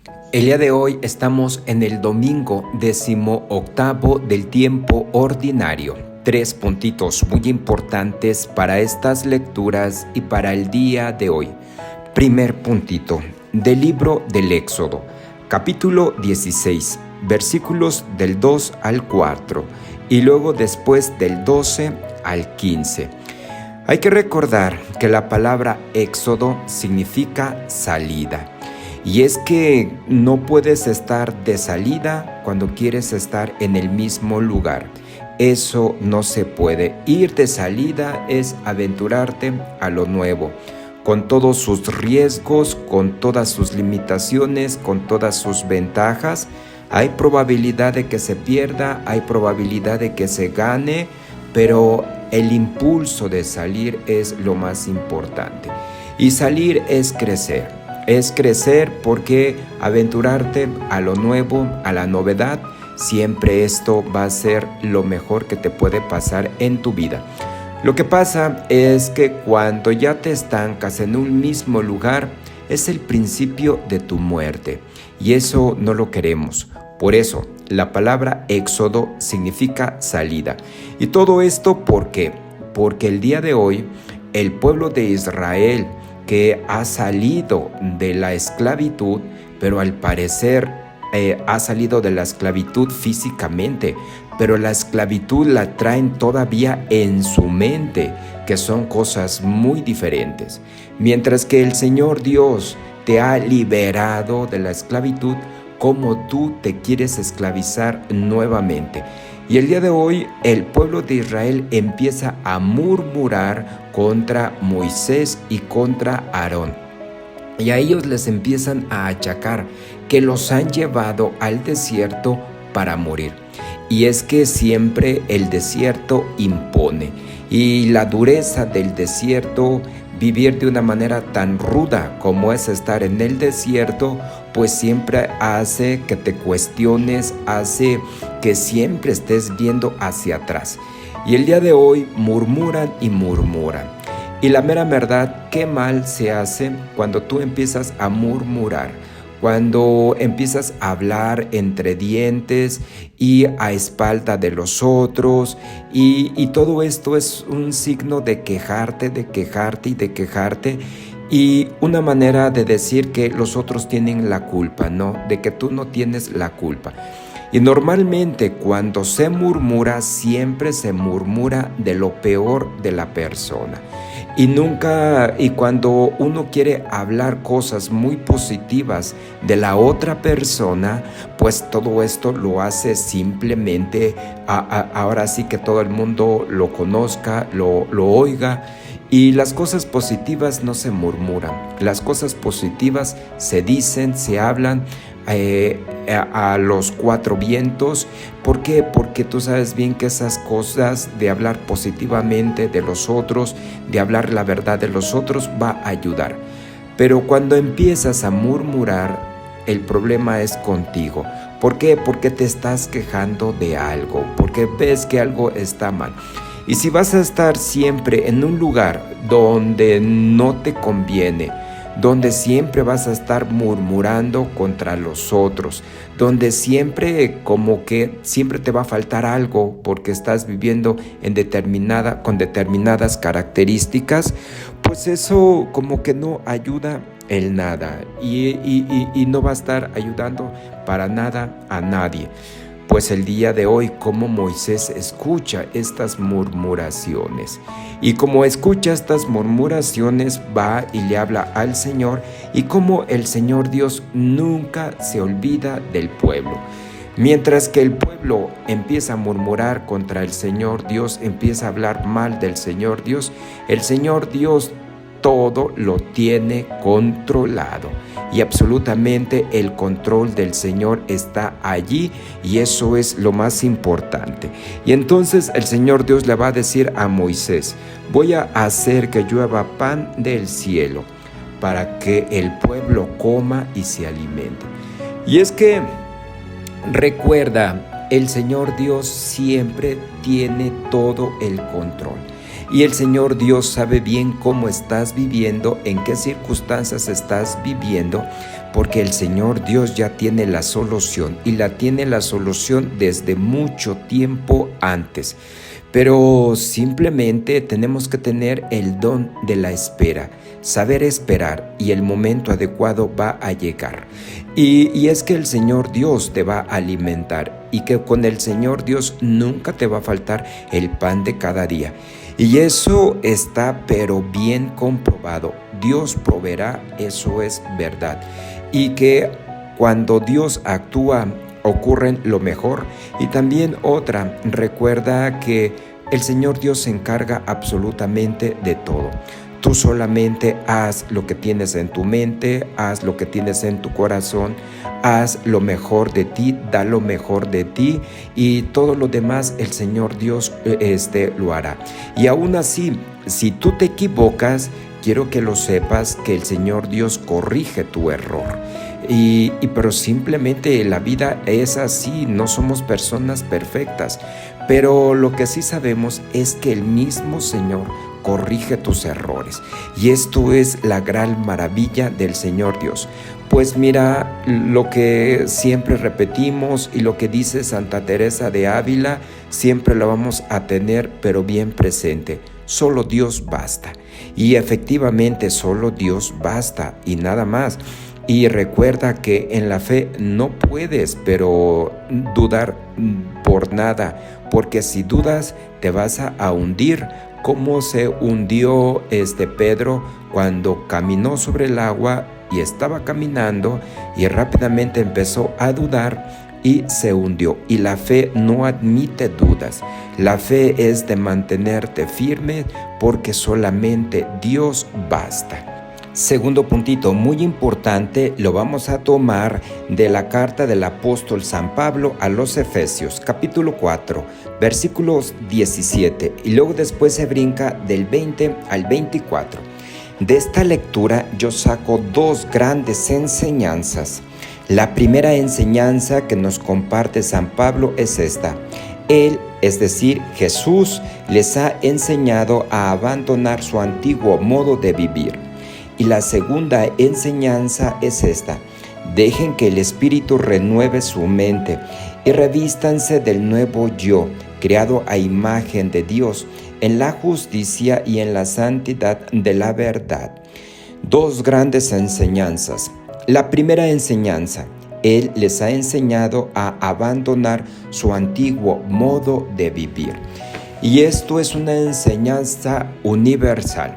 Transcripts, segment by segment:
El día de hoy estamos en el domingo 18º del tiempo ordinario. 3 puntitos muy importantes para estas lecturas y para el día de hoy. Primer puntito, del libro del Éxodo, capítulo 16, versículos del 2 al 4 y luego después del 12 al 15. Hay que recordar que la palabra éxodo significa salida. Y es que no puedes estar de salida cuando quieres estar en el mismo lugar. Eso no se puede. Ir de salida es aventurarte a lo nuevo, con todos sus riesgos, con todas sus limitaciones, con todas sus ventajas. Hay probabilidad de que se pierda, hay probabilidad de que se gane, pero el impulso de salir es lo más importante. Y salir es crecer. Es crecer porque aventurarte a lo nuevo, a la novedad, siempre esto va a ser lo mejor que te puede pasar en tu vida. Lo que pasa es que cuando ya te estancas en un mismo lugar, es el principio de tu muerte. Y eso no lo queremos. Por eso, la palabra éxodo significa salida. Y todo esto, ¿por qué? Porque el día de hoy, el pueblo de Israel, que ha salido de la esclavitud, pero al parecer ha salido de la esclavitud físicamente, pero la esclavitud la traen todavía en su mente, que son cosas muy diferentes. Mientras que el Señor Dios te ha liberado de la esclavitud, ¿cómo tú te quieres esclavizar nuevamente? Y el día de hoy el pueblo de Israel empieza a murmurar contra Moisés y contra Aarón. Y a ellos les empiezan a achacar que los han llevado al desierto para morir. Y es que siempre el desierto impone. Y la dureza del desierto, vivir de una manera tan ruda como es estar en el desierto, pues siempre hace que te cuestiones, hace que siempre estés viendo hacia atrás. Y el día de hoy murmuran y murmuran. Y la mera verdad, qué mal se hace cuando tú empiezas a murmurar, cuando empiezas a hablar entre dientes y a espalda de los otros, y todo esto es un signo de quejarte y de quejarte, y una manera de decir que los otros tienen la culpa, ¿no? De que tú no tienes la culpa. Y normalmente cuando se murmura, siempre se murmura de lo peor de la persona. Y cuando uno quiere hablar cosas muy positivas de la otra persona, pues todo esto lo hace simplemente, ahora sí que todo el mundo lo conozca, lo oiga. Y las cosas positivas no se murmuran, las cosas positivas se dicen, se hablan a los 4 vientos. ¿Por qué? Porque tú sabes bien que esas cosas de hablar positivamente de los otros, de hablar la verdad de los otros, va a ayudar. Pero cuando empiezas a murmurar, el problema es contigo. ¿Por qué? Porque te estás quejando de algo, porque ves que algo está mal. Y si vas a estar siempre en un lugar donde no te conviene, donde siempre vas a estar murmurando contra los otros, donde siempre como que siempre te va a faltar algo porque estás viviendo con determinadas características, pues eso como que no ayuda en nada y no va a estar ayudando para nada a nadie. Pues el día de hoy, como Moisés escucha estas murmuraciones. Y como escucha estas murmuraciones, va y le habla al Señor. Y como el Señor Dios nunca se olvida del pueblo. Mientras que el pueblo empieza a murmurar contra el Señor Dios, empieza a hablar mal del Señor Dios, el Señor Dios todo lo tiene controlado y absolutamente el control del Señor está allí y eso es lo más importante. Y entonces el Señor Dios le va a decir a Moisés: voy a hacer que llueva pan del cielo para que el pueblo coma y se alimente. Y es que recuerda, el Señor Dios siempre tiene todo el control. Y el Señor Dios sabe bien cómo estás viviendo, en qué circunstancias estás viviendo, porque el Señor Dios ya tiene la solución y tiene la solución desde mucho tiempo antes. Pero simplemente tenemos que tener el don de la espera, saber esperar, y el momento adecuado va a llegar. Y es que el Señor Dios te va a alimentar, y que con el Señor Dios nunca te va a faltar el pan de cada día. Y eso está pero bien comprobado. Dios proveerá, eso es verdad. Y que cuando Dios actúa, ocurren lo mejor. Y también otra, recuerda que el Señor Dios se encarga absolutamente de todo. Tú solamente haz lo que tienes en tu mente, haz lo que tienes en tu corazón, haz lo mejor de ti, da lo mejor de ti, y todo lo demás el Señor Dios lo hará. Y aún así, si tú te equivocas, quiero que lo sepas, que el Señor Dios corrige tu error. Pero simplemente la vida es así, no somos personas perfectas, pero lo que sí sabemos es que el mismo Señor corrige tus errores, y esto es la gran maravilla del Señor Dios. Pues mira, lo que siempre repetimos y lo que dice Santa Teresa de Ávila, siempre lo vamos a tener pero bien presente: solo Dios basta. Y efectivamente solo Dios basta y nada más. Y recuerda que en la fe no puedes dudar por nada, porque si dudas te vas a hundir, como se hundió Pedro cuando caminó sobre el agua y estaba caminando y rápidamente empezó a dudar y se hundió. Y la fe no admite dudas. La fe es de mantenerte firme, porque solamente Dios basta. Segundo puntito muy importante, lo vamos a tomar de la carta del apóstol San Pablo a los Efesios, capítulo 4, versículos 17, y luego después se brinca del 20 al 24. De esta lectura yo saco dos grandes enseñanzas. La primera enseñanza que nos comparte San Pablo es esta: Él, es decir, Jesús, les ha enseñado a abandonar su antiguo modo de vivir. Y la segunda enseñanza es esta: dejen que el Espíritu renueve su mente y revístanse del nuevo yo, creado a imagen de Dios, en la justicia y en la santidad de la verdad. Dos grandes enseñanzas. La primera enseñanza: Él les ha enseñado a abandonar su antiguo modo de vivir. Y esto es una enseñanza universal.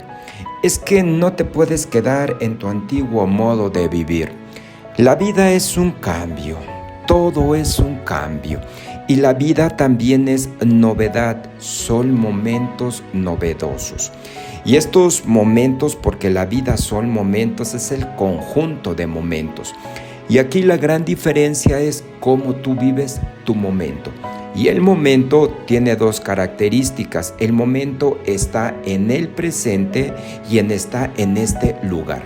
Es que no te puedes quedar en tu antiguo modo de vivir. La vida es un cambio, todo es un cambio. Y la vida también es novedad, son momentos novedosos. Y estos momentos, porque la vida son momentos, es el conjunto de momentos. Y aquí la gran diferencia es cómo tú vives tu momento. Y el momento tiene dos características. El momento está en el presente y está en este lugar.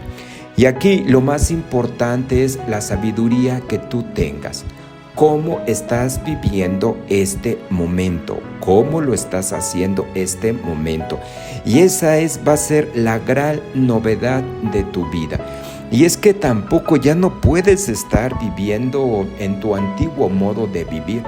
Y aquí lo más importante es la sabiduría que tú tengas. ¿Cómo estás viviendo este momento? ¿Cómo lo estás haciendo este momento? Y esa va a ser la gran novedad de tu vida. Y es que tampoco ya no puedes estar viviendo en tu antiguo modo de vivir.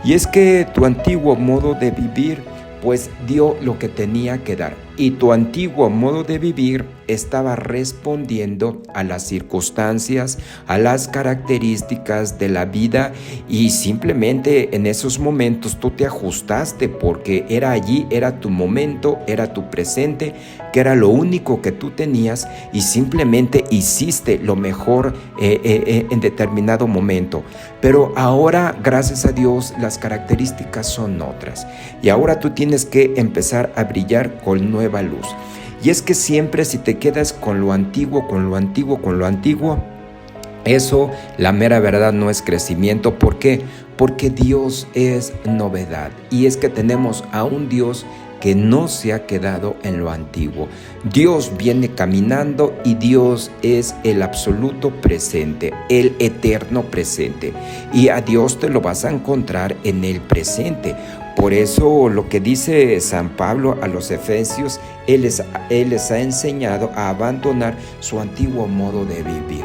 Y es que tu antiguo modo de vivir pues dio lo que tenía que dar. Y tu antiguo modo de vivir estaba respondiendo a las circunstancias, a las características de la vida, y simplemente en esos momentos tú te ajustaste porque era allí, era tu momento, era tu presente, que era lo único que tú tenías, y simplemente hiciste lo mejor en determinado momento. Pero ahora, gracias a Dios, las características son otras, y ahora tú tienes que empezar a brillar con nueva luz. Y es que siempre si te quedas con lo antiguo, eso, la mera verdad, no es crecimiento. ¿Por qué? Porque Dios es novedad. Y es que tenemos a un Dios que no se ha quedado en lo antiguo. Dios viene caminando y Dios es el absoluto presente, el eterno presente. Y a Dios te lo vas a encontrar en el presente. Por eso lo que dice San Pablo a los Efesios, Él les ha enseñado a abandonar su antiguo modo de vivir.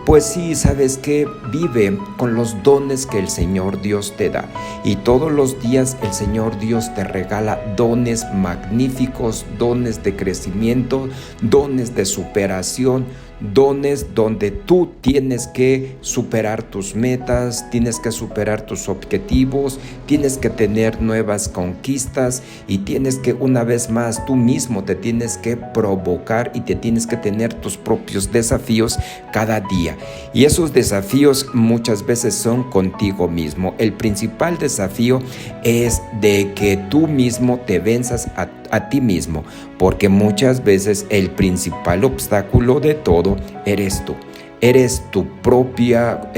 Pues sí, sabes que vive con los dones que el Señor Dios te da. Y todos los días el Señor Dios te regala dones magníficos, dones de crecimiento, dones de superación, dones donde tú tienes que superar tus metas, tienes que superar tus objetivos, tienes que tener nuevas conquistas y tienes que una vez más tú mismo te tienes que provocar y te tienes que tener tus propios desafíos cada día. Y esos desafíos muchas veces son contigo mismo. El principal desafío es de que tú mismo te venzas a ti mismo, porque muchas veces el principal obstáculo de todo eres tú. Eres tu propia,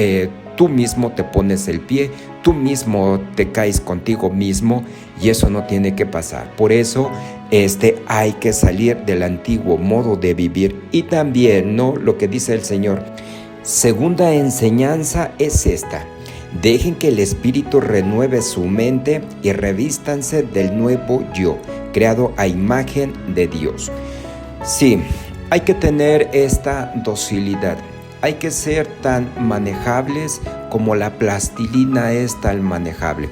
tú mismo te pones el pie, tú mismo te caes contigo mismo y eso no tiene que pasar. Por eso hay que salir del antiguo modo de vivir. Y también, ¿no?, lo que dice el Señor. Segunda enseñanza es esta: dejen que el Espíritu renueve su mente y revístanse del nuevo yo, creado a imagen de Dios. Sí, hay que tener esta docilidad. Hay que ser tan manejables como la plastilina es tan manejable.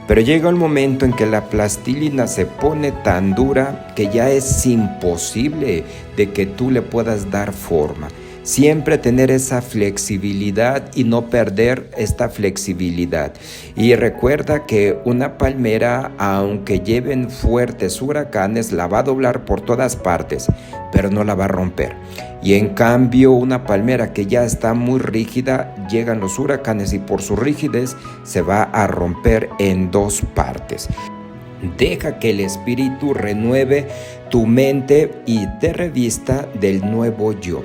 Pero llega el momento en que la plastilina se pone tan dura que ya es imposible de que tú le puedas dar forma. Siempre tener esa flexibilidad y no perder esta flexibilidad. Y recuerda que una palmera, aunque lleven fuertes huracanes, la va a doblar por todas partes, pero no la va a romper. Y en cambio, una palmera que ya está muy rígida, llegan los huracanes y por su rigidez se va a romper en dos partes. Deja que el Espíritu renueve tu mente y te revista del nuevo yo.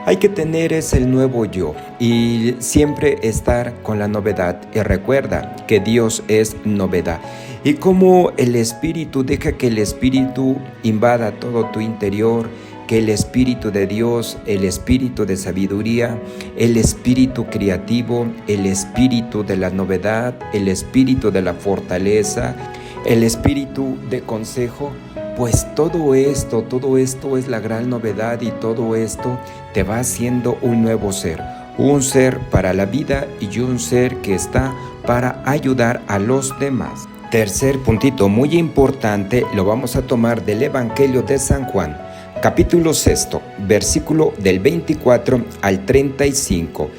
Hay que tener ese nuevo yo y siempre estar con la novedad. Y recuerda que Dios es novedad. Y como el Espíritu, deja que el Espíritu invada todo tu interior, que el Espíritu de Dios, el Espíritu de sabiduría, el Espíritu creativo, el Espíritu de la novedad, el Espíritu de la fortaleza, el Espíritu de consejo, pues todo esto es la gran novedad y todo esto te va haciendo un nuevo ser. Un ser para la vida y un ser que está para ayudar a los demás. Tercer puntito muy importante, lo vamos a tomar del Evangelio de San Juan, capítulo 6, versículo del 24 al 35.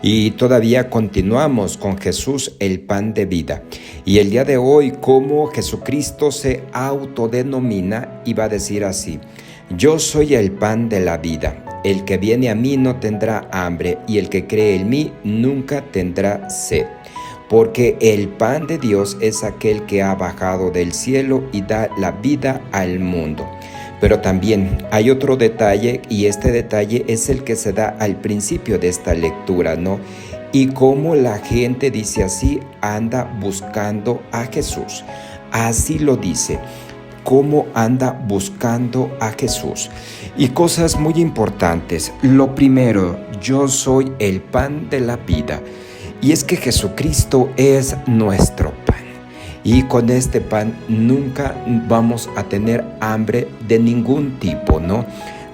Y todavía continuamos con Jesús, el pan de vida. Y el día de hoy, como Jesucristo se autodenomina y va a decir así: yo soy el pan de la vida. El que viene a mí no tendrá hambre, y el que cree en mí nunca tendrá sed. Porque el pan de Dios es aquel que ha bajado del cielo y da la vida al mundo. Pero también hay otro detalle, y este detalle es el que se da al principio de esta lectura, ¿no? Y cómo la gente, dice así, anda buscando a Jesús. Así lo dice, cómo anda buscando a Jesús. Y cosas muy importantes. Lo primero, yo soy el pan de la vida. Y es que Jesucristo es nuestro pan. Y con este pan nunca vamos a tener hambre de ningún tipo, ¿no?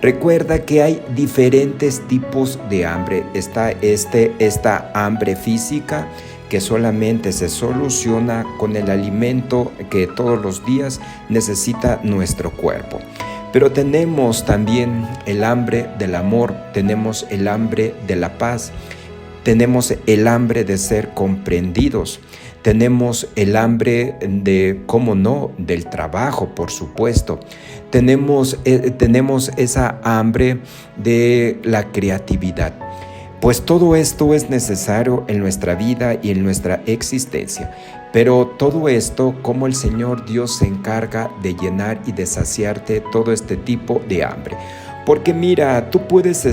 Recuerda que hay diferentes tipos de hambre. Está esta hambre física que solamente se soluciona con el alimento que todos los días necesita nuestro cuerpo. Pero tenemos también el hambre del amor, tenemos el hambre de la paz, tenemos el hambre de ser comprendidos. Tenemos el hambre de, ¿cómo no?, del trabajo, por supuesto. Tenemos esa hambre de la creatividad. Pues todo esto es necesario en nuestra vida y en nuestra existencia. Pero todo esto, como el Señor Dios se encarga de llenar y de saciarte todo este tipo de hambre. Porque mira, tú puedes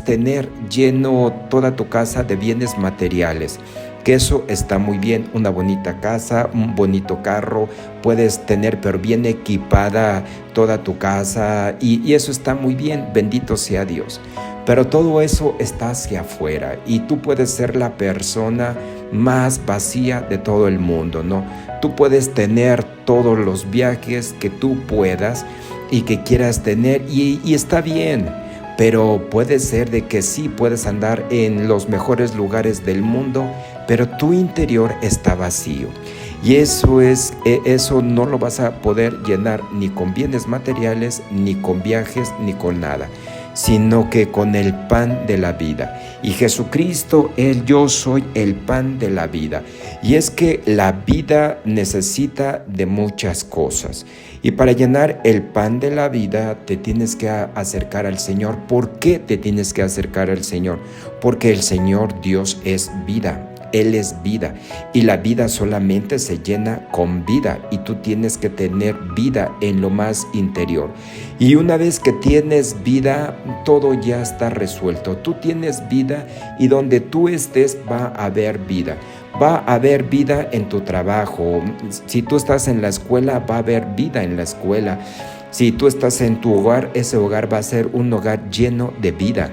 tener lleno toda tu casa de bienes materiales, que eso está muy bien, una bonita casa, un bonito carro, puedes tener pero bien equipada toda tu casa y eso está muy bien, bendito sea Dios. Pero todo eso está hacia afuera y tú puedes ser la persona más vacía de todo el mundo, ¿no? Tú puedes tener todos los viajes que tú puedas y que quieras tener y está bien, pero puede ser de que sí puedes andar en los mejores lugares del mundo, pero tu interior está vacío. Y eso no lo vas a poder llenar ni con bienes materiales, ni con viajes, ni con nada, sino que con el pan de la vida. Y Jesucristo, yo soy el pan de la vida. Y es que la vida necesita de muchas cosas. Y para llenar el pan de la vida te tienes que acercar al Señor. ¿Por qué te tienes que acercar al Señor? Porque el Señor Dios es vida. Él es vida y la vida solamente se llena con vida y tú tienes que tener vida en lo más interior. Y una vez que tienes vida, todo ya está resuelto. Tú tienes vida y donde tú estés va a haber vida. Va a haber vida en tu trabajo. Si tú estás en la escuela, va a haber vida en la escuela. Si tú estás en tu hogar, ese hogar va a ser un hogar lleno de vida.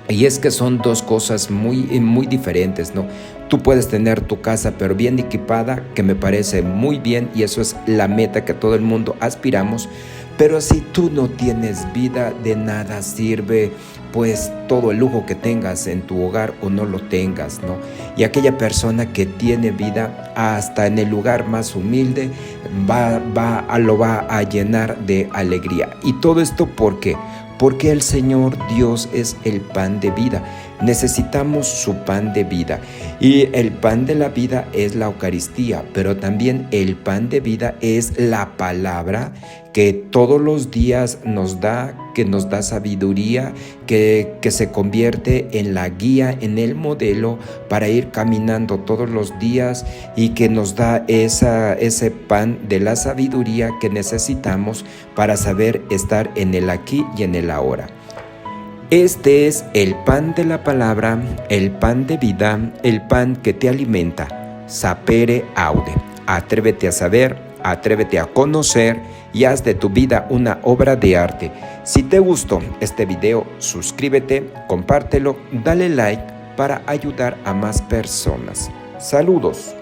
Y es que son dos cosas muy diferentes, ¿no? Tú puedes tener tu casa pero bien equipada, que me parece muy bien y eso es la meta que todo el mundo aspiramos, pero si tú no tienes vida, de nada sirve pues todo el lujo que tengas en tu hogar o no lo tengas, ¿no? Y aquella persona que tiene vida, hasta en el lugar más humilde, lo va a llenar de alegría. Y todo esto, ¿por qué? Porque el Señor Dios es el pan de vida. Necesitamos su pan de vida. Y el pan de la vida es la Eucaristía, pero también el pan de vida es la palabra que todos los días nos da, que nos da sabiduría, que se convierte en la guía, en el modelo para ir caminando todos los días y que nos da ese pan de la sabiduría que necesitamos para saber estar en el aquí y en el ahora. Este es el pan de la palabra, el pan de vida, el pan que te alimenta. Sapere aude. Atrévete a saber, atrévete a conocer y haz de tu vida una obra de arte. Si te gustó este video, suscríbete, compártelo, dale like para ayudar a más personas. Saludos.